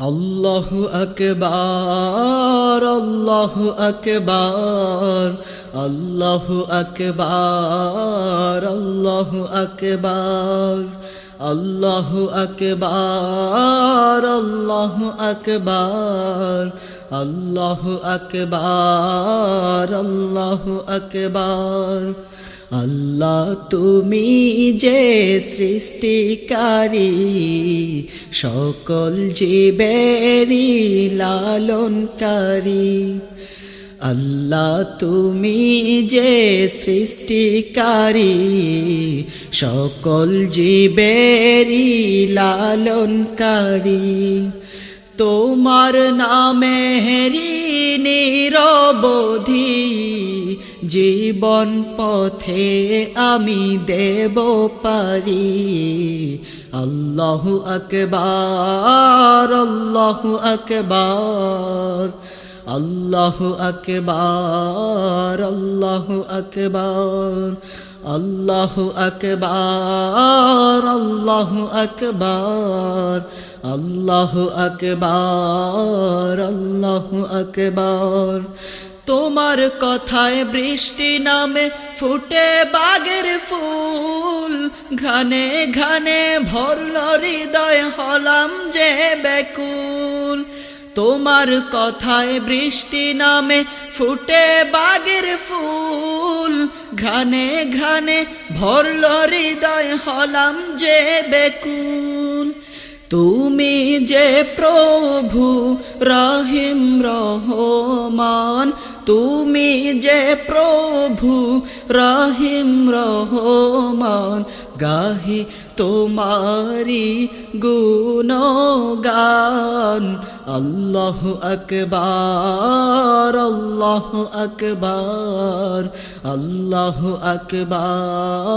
আল্লাহু আকবার, আল্লাহু আকবার, আল্লাহু আকবার, আল্লাহু আকবার, আল্লাহু আকবার, আল্লাহু আকবার, আল্লাহু আকবার, আল্লাহু আকবার। আল্লাহ তুমি যে সৃষ্টিকারী, সকল জীবেরই লালনকারী। আল্লাহ তুমি যে সৃষ্টিকারী, সকল জীবেরই লালনকারী। তোমার নামেরই নিরবধি জীবন পথে আমি দেব পারি। আল্লাহু আকবার, আল্লাহু আকবার, আল্লাহু আকবার, আল্লাহু আকবার, আল্লাহু আকবার, আল্লাহু আকবার, আল্লাহু আকবার, আল্লাহু আকবার। তোমার কথায় বৃষ্টি নামে ফুটে বাগের ফুল, ঘ্রাণে ঘ্রাণে ভরল হৃদয় হলাম যে ব্যাকুল। তোমার কথায় বৃষ্টি নামে ফুটে বাগের ফুল, ঘ্রাণে ঘ্রাণে ভরল হৃদয় হলাম যে ব্যাকুল। তুমি যে প্রভু রহিম রহমান, তুমি যে প্রভু রহিম রহমান, গাহি তোমারি গুণগান। আল্লাহু আকবার, আল্লাহু আকবার, আল্লাহু আকবার।